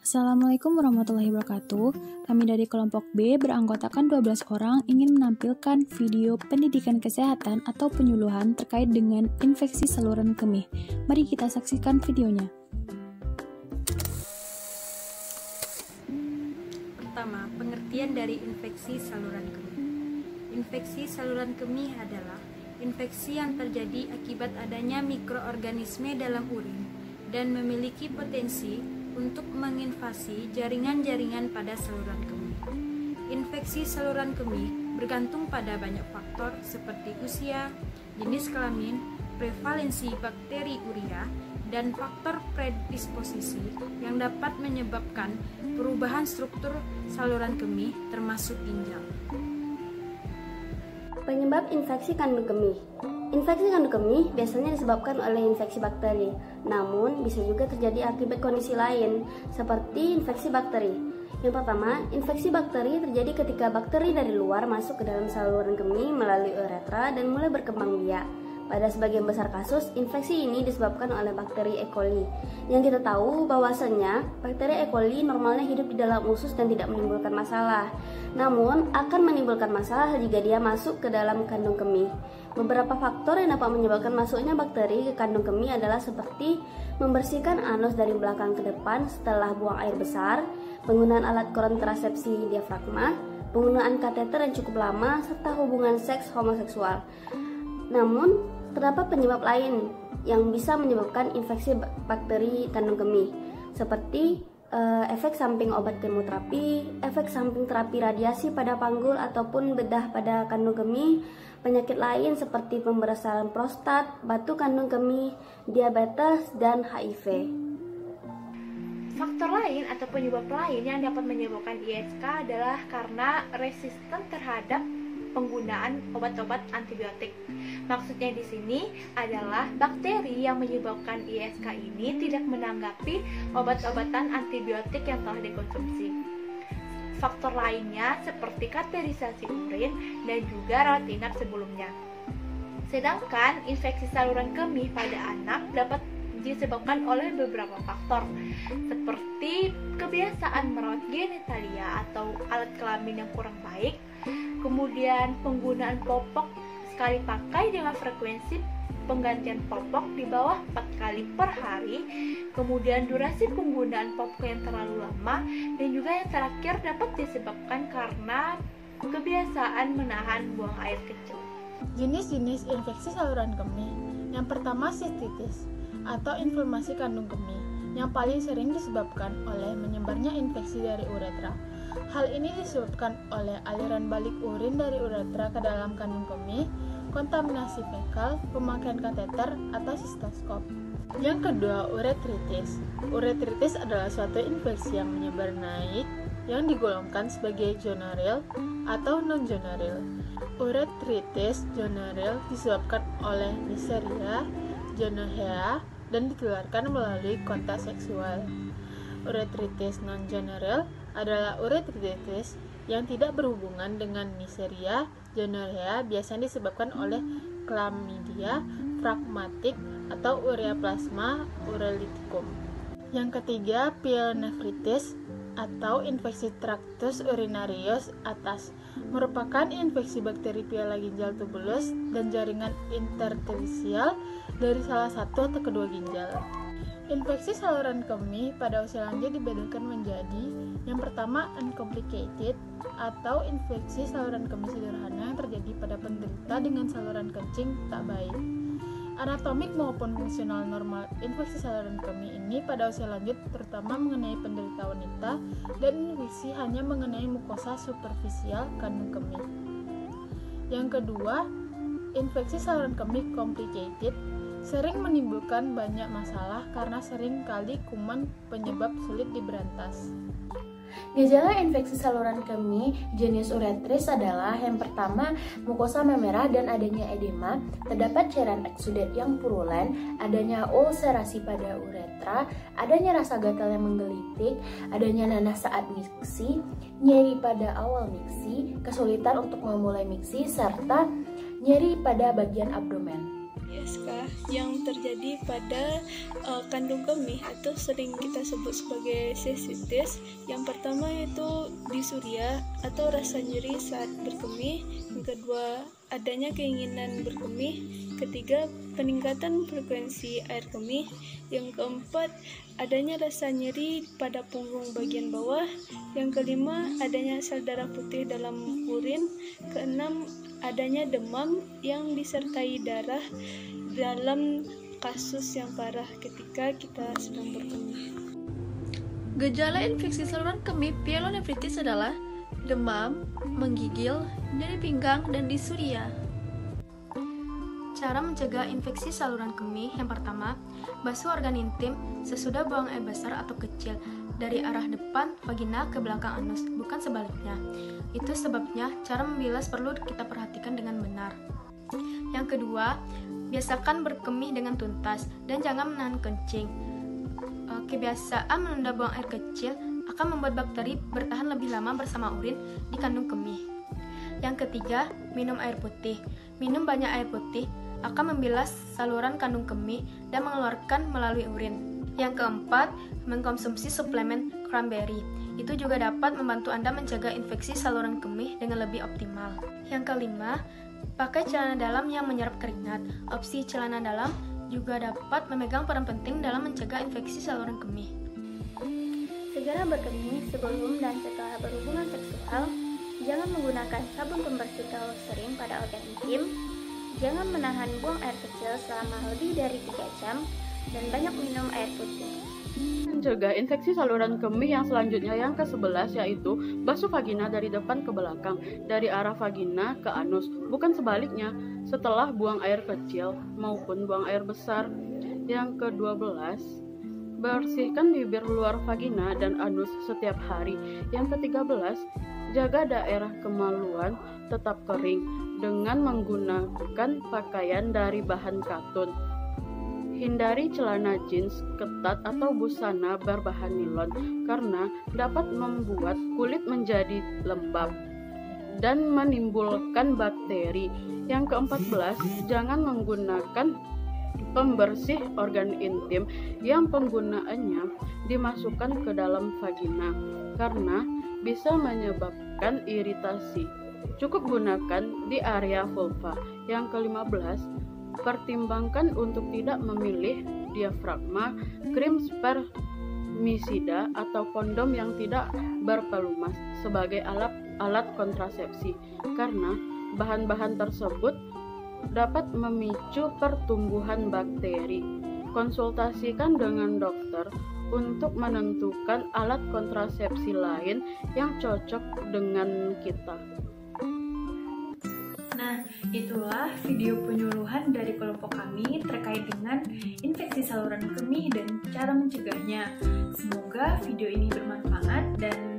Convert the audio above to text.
Assalamualaikum warahmatullahi wabarakatuh. Kami dari kelompok B beranggotakan 12 orang ingin menampilkan video pendidikan kesehatan atau penyuluhan terkait dengan infeksi saluran kemih. Mari kita saksikan videonya. Pertama, pengertian dari infeksi saluran kemih. Infeksi saluran kemih adalah infeksi yang terjadi akibat adanya mikroorganisme dalam urin dan memiliki potensi untuk menginvasi jaringan-jaringan pada saluran kemih. Infeksi saluran kemih bergantung pada banyak faktor seperti usia, jenis kelamin, prevalensi bakteri urea, dan faktor predisposisi yang dapat menyebabkan perubahan struktur saluran kemih termasuk ginjal. Penyebab infeksi kandung kemih. Infeksi kandung kemih biasanya disebabkan oleh infeksi bakteri, namun bisa juga terjadi akibat kondisi lain, seperti infeksi bakteri. Yang pertama, infeksi bakteri terjadi ketika bakteri dari luar masuk ke dalam saluran kemih melalui uretra dan mulai berkembang biak. Pada sebagian besar kasus, infeksi ini disebabkan oleh bakteri E. coli. Yang kita tahu bahwasanya bakteri E. coli normalnya hidup di dalam usus dan tidak menimbulkan masalah. Namun, akan menimbulkan masalah jika dia masuk ke dalam kandung kemih. Beberapa faktor yang dapat menyebabkan masuknya bakteri ke kandung kemih adalah seperti membersihkan anus dari belakang ke depan setelah buang air besar, penggunaan alat kontrasepsi diafragma, penggunaan kateter yang cukup lama, serta hubungan seks homoseksual. Namun, terdapat penyebab lain yang bisa menyebabkan infeksi bakteri kandung kemih, seperti efek samping obat kemoterapi, efek samping terapi radiasi pada panggul ataupun bedah pada kandung kemih, penyakit lain seperti pembesar prostat, batu kandung kemih, diabetes, dan HIV. Faktor lain atau penyebab lain yang dapat menyebabkan ISK adalah karena resisten terhadap penggunaan obat-obat antibiotik. Maksudnya di sini adalah bakteri yang menyebabkan ISK ini tidak menanggapi obat-obatan antibiotik yang telah dikonsumsi. Faktor lainnya seperti kateterisasi urin dan juga rawat inap sebelumnya. Sedangkan infeksi saluran kemih pada anak dapat disebabkan oleh beberapa faktor seperti kebiasaan merawat genitalia atau alat kelamin yang kurang baik, kemudian penggunaan popok sekali pakai dengan frekuensi penggantian popok di bawah 4 kali per hari, kemudian durasi penggunaan popok yang terlalu lama, dan juga yang terakhir dapat disebabkan karena kebiasaan menahan buang air kecil. Jenis-jenis infeksi saluran kemih. Yang pertama, sistitis atau inflamasi kandung kemih yang paling sering disebabkan oleh menyebarnya infeksi dari uretra. Hal ini disebabkan oleh aliran balik urin dari uretra ke dalam kandung kemih, kontaminasi fekal, pemakaian kateter atau sistoskop. Yang kedua, uretritis. Uretritis adalah suatu infeksi yang menyebar naik yang digolongkan sebagai gonorrheal atau non-gonorrheal. Uretritis gonorrheal disebabkan oleh Neisseria, gonorrhea, dan ditularkan melalui kontak seksual. Uretritis non-gonorrheal adalah uretritis yang tidak berhubungan dengan Neisseria. Gonorrhea biasanya disebabkan oleh Chlamydia phlegmatic atau Ureaplasma urolithicum. Yang ketiga, pyelonefritis atau infeksi traktus urinarius atas, merupakan infeksi bakteri piala ginjal tubulus dan jaringan interstisial dari salah satu atau kedua ginjal. Infeksi saluran kemih pada usia lanjut dibedakan menjadi yang pertama, uncomplicated atau infeksi saluran kemih sederhana yang terjadi pada penderita dengan saluran kencing tak baik. Anatomik maupun fungsional normal infeksi saluran kemih ini pada usia lanjut terutama mengenai penderita wanita, dan infeksi hanya mengenai mukosa superficial kandung kemih. Yang kedua, infeksi saluran kemih complicated sering menimbulkan banyak masalah karena sering kali kuman penyebab sulit diberantas. Gejala infeksi saluran kemih jenis uretris adalah yang pertama, mukosa memerah dan adanya edema, terdapat cairan eksudat yang purulen, adanya ulserasi pada uretra, adanya rasa gatal yang menggelitik, adanya nanah saat miksi, nyeri pada awal miksi, kesulitan untuk memulai miksi, serta nyeri pada bagian abdomen. ISK yang terjadi pada kandung kemih atau sering kita sebut sebagai cystitis. Yang pertama yaitu dysuria atau rasa nyeri saat berkemih. Yang kedua, adanya keinginan berkemih. Ketiga, peningkatan frekuensi air kemih. Yang keempat, adanya rasa nyeri pada punggung bagian bawah. Yang kelima, adanya sel darah putih dalam urin. Keenam, adanya demam yang disertai darah dalam kasus yang parah ketika kita sedang berkemih. Gejala infeksi saluran kemih pyelonefritis adalah demam, menggigil, nyeri pinggang, dan dysuria. Cara mencegah infeksi saluran kemih: yang pertama, basuh organ intim sesudah buang air besar atau kecil dari arah depan vagina ke belakang anus, bukan sebaliknya. Itu sebabnya cara membilas perlu kita perhatikan dengan benar. Yang kedua, biasakan berkemih dengan tuntas dan jangan menahan kencing. Kebiasaan menunda buang air kecil akan membuat bakteri bertahan lebih lama bersama urin di kandung kemih. Yang ketiga, minum air putih. Minum banyak air putih akan membilas saluran kandung kemih dan mengeluarkan melalui urin. Yang keempat, mengkonsumsi suplemen cranberry. Itu juga dapat membantu Anda mencegah infeksi saluran kemih dengan lebih optimal. Yang kelima, pakai celana dalam yang menyerap keringat. Opsi celana dalam juga dapat memegang peran penting dalam mencegah infeksi saluran kemih. Segera berkemih sebelum dan setelah berhubungan seksual. Jangan menggunakan sabun pembersih terlalu sering pada organ intim. Jangan menahan buang air kecil selama lebih dari 3 jam. Dan banyak minum air putih. Mencegah infeksi saluran kemih yang selanjutnya yang ke-11 yaitu basuh vagina dari depan ke belakang, dari arah vagina ke anus, bukan sebaliknya, setelah buang air kecil maupun buang air besar. Yang ke-12, bersihkan bibir luar vagina dan anus setiap hari. Yang ke-13, jaga daerah kemaluan tetap kering dengan menggunakan pakaian dari bahan katun. Hindari celana jeans ketat atau busana berbahan nilon karena dapat membuat kulit menjadi lembab dan menimbulkan bakteri. Yang ke-14, jangan menggunakan pembersih organ intim yang penggunaannya dimasukkan ke dalam vagina karena bisa menyebabkan iritasi. Cukup gunakan di area vulva. Yang ke-15, pertimbangkan untuk tidak memilih diafragma, krim spermisida, atau kondom yang tidak berpelumas sebagai alat kontrasepsi karena bahan-bahan tersebut dapat memicu pertumbuhan bakteri. Konsultasikan dengan dokter untuk menentukan alat kontrasepsi lain yang cocok dengan kita. Nah, itulah video penyuluhan dari kelompok kami terkait dengan infeksi saluran kemih dan cara mencegahnya. Semoga video ini bermanfaat dan